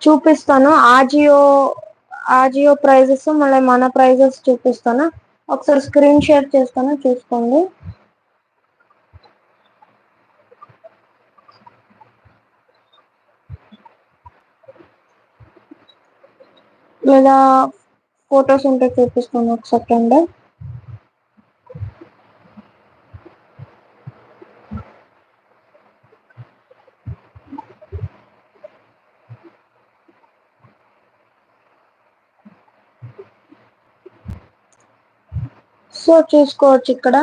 చూపిస్తాను. ఆజియో ప్రైజెస్ మళ్ళీ మన ప్రైజెస్ చూపిస్తాను. ఒకసారి స్క్రీన్ షేర్ చేస్తాను, చూసుకోండి. లేదా ఫొటోస్ ఉంటే చూపిస్తాను, ఒక సెకండ్. సో చూసుకోవచ్చు ఇక్కడ.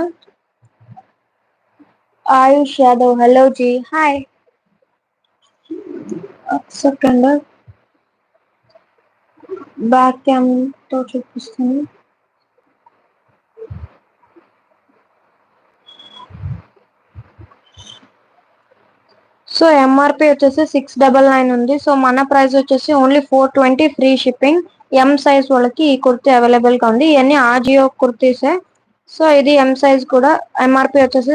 ఆయుష్ యాదవ్, హలో జీ, హాయ్. ఒక సెకండ్, బ్యాక్ క్యామ్ తో చూపిస్తాను. సో ఎంఆర్పి వచ్చేసి 699 ఉంది. సో మన ప్రైస్ వచ్చేసి only 420 free shipping. M size వాళ్ళకి ఈ కుర్తీ అవైలబుల్ గా ఉంది. ఇవన్నీ ఆజియో కుర్తీసే. సో ఇది ఎం సైజ్ కూడా. ఎంఆర్పి వచ్చేసి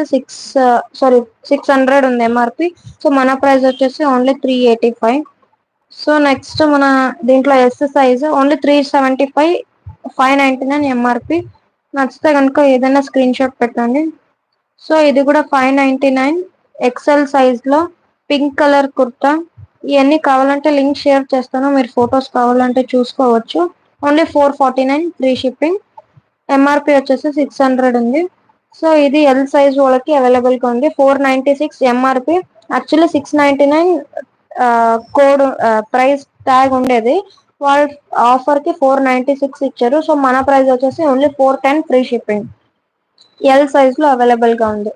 600 ఉంది ఎంఆర్పి. సో మన ప్రైస్ వచ్చేసి ఓన్లీ 385. సో నెక్స్ట్ మన దీంట్లో ఎస్ సైజ్ ఓన్లీ 375, 599 ఎంఆర్పి. నచ్చితే కనుక ఏదైనా స్క్రీన్ షాట్ పెట్టండి. సో ఇది కూడా 599 ఎక్సెల్ సైజ్ లో పింక్ కలర్ కుర్తా. ఇవన్నీ కావాలంటే లింక్ షేర్ చేస్తాను, మీరు ఫొటోస్ కావాలంటే చూసుకోవచ్చు. Only 449 free shipping. ఎంఆర్పి వచ్చేసి 600 ఉంది. సో ఇది ఎల్ సైజ్ వాళ్ళకి అవైలబుల్ గా ఉంది. 496 MRP. Actually 699 code price tag ఉండేది. వాళ్ళు ఆఫర్ కి 496 ఇచ్చారు. సో మన ప్రైస్ వచ్చేసి only 410 free shipping. L size లో అవైలబుల్ గా ఉంది.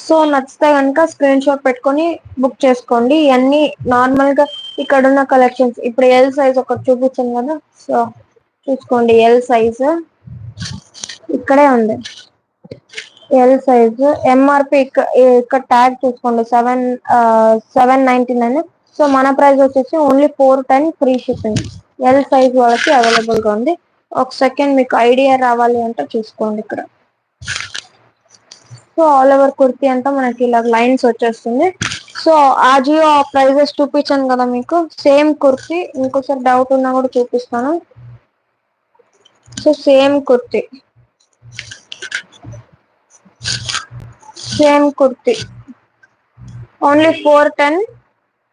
సో నచ్చితే కనుక స్క్రీన్ షాట్ పెట్టుకొని బుక్ చేసుకోండి. ఇవన్నీ నార్మల్ గా ఇక్కడ ఉన్న కలెక్షన్స్. ఇప్పుడు ఎల్ సైజ్ ఒకటి చూపించాను కదా, సో చూసుకోండి. ఎల్ సైజ్ ఇక్కడే ఉంది. ఎల్ సైజ్ ఎంఆర్పి ఇక్కడ ట్యాగ్ చూసుకోండి, 799. సో మన ప్రైస్ వచ్చేసి only 410 free shipping. L size వాళ్ళకి అవైలబుల్ గా ఉంది. ఒక సెకండ్, మీకు ఐడియా రావాలి అంటే చూసుకోండి ఇక్కడ. సో ఆల్ ఓవర్ కుర్తీ అంతా మనకి ఇలా లైన్స్ వచ్చేస్తుంది. సో ఆజియో ప్రైజెస్ చూపించాను కదా మీకు, సేమ్ కుర్తీ ఇంకోసారి డౌట్ ఉన్నా కూడా చూపిస్తాను. So same kurti only 410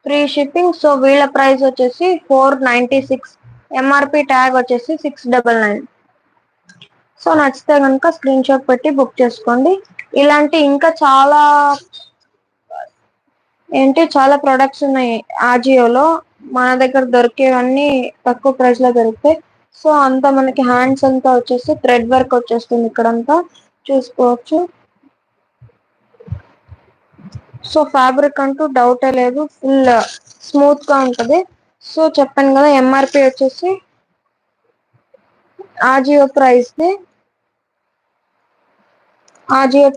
free shipping. So వీళ్ళ ప్రైస్ వచ్చేసి 496. ఎంఆర్పి ట్యాగ్ వచ్చేసి 699. సో నచ్చితే కనుక స్క్రీన్ షాట్ పెట్టి బుక్ చేసుకోండి. ఇలాంటి ఇంకా చాలా ప్రొడక్ట్స్ ఉన్నాయి ఆజియోలో. మన దగ్గర దొరికేవన్నీ తక్కువ ప్రైస్ లో దొరుకుతాయి. సో అంతా మనకి హ్యాండ్స్ అంతా వచ్చేసి థ్రెడ్ వర్క్ వచ్చేస్తుంది ఇక్కడంతా, చూసుకోవచ్చు. సో ఫ్యాబ్రిక్ అంటూ డౌటే లేదు, ఫుల్ స్మూత్ గా ఉంటది. సో చెప్పాను కదా, ఎంఆర్పి వచ్చేసి ఆజియో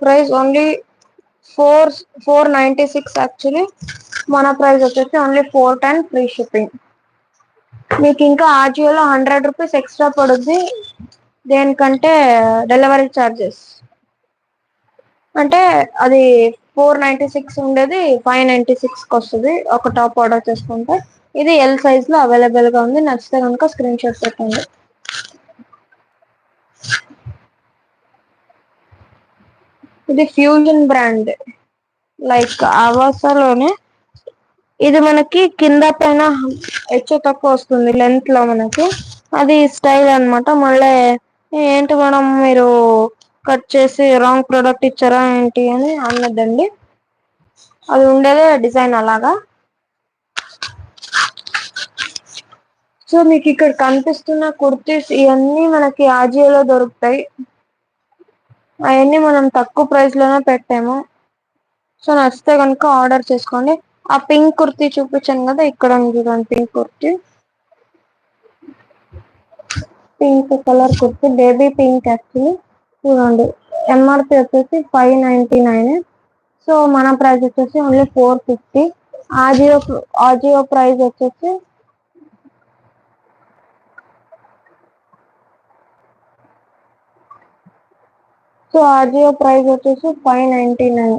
ప్రైస్ ఓన్లీ 496 యాక్చువల్లీ. మన ప్రైస్ వచ్చేసి ఓన్లీ 410 ఫ్రీ షిప్పింగ్. మీకు ఇంకా ఆజియోలో 100 రూపీస్ ఎక్స్ట్రా పడుద్ది, దేనికంటే డెలివరీ ఛార్జెస్. అంటే అది 496 ఉండేది 596 కి వస్తుంది ఒక టాప్ ఆర్డర్ చేసుకుంటే. ఇది ఎల్ సైజ్ లో అవైలబుల్ గా ఉంది. నచ్చితే కనుక స్క్రీన్ షాట్ పెట్టండి. ఇది ఫ్యూజన్ బ్రాండ్, లైక్ ఆవాసాలోనే. ఇది మనకి కింద పైన హెచ్చు తక్కువ వస్తుంది లెంత్ లో మనకి. అది స్టైల్ అన్నమాట. మళ్ళీ ఏంటి మేడం మీరు కట్ చేసి రాంగ్ ప్రోడక్ట్ ఇచ్చారా ఏంటి అని అన్నదండి. అది ఉండేదే డిజైన్ అలాగా. సో మీకు ఇక్కడ కనిపిస్తున్న కుర్తీస్ ఇవన్నీ మనకి ఆజియోలో దొరుకుతాయి. అవన్నీ మనం తక్కువ ప్రైస్ లోనే పెట్టాము. సో నచ్చితే కనుక ఆర్డర్ చేసుకోండి. ఆ పింక్ కుర్తీ చూపించాను కదా, ఇక్కడ ఉంది చూడండి pink kurti. Pink colour kurti, baby pink actually. చూడండి, ఎంఆర్పి వచ్చేసి 599. సో మన ప్రైస్ వచ్చేసి ఓన్లీ 450. ఆజియో ప్రైస్ వచ్చేసి సో ఆజియో ప్రైస్ వచ్చేసి 599.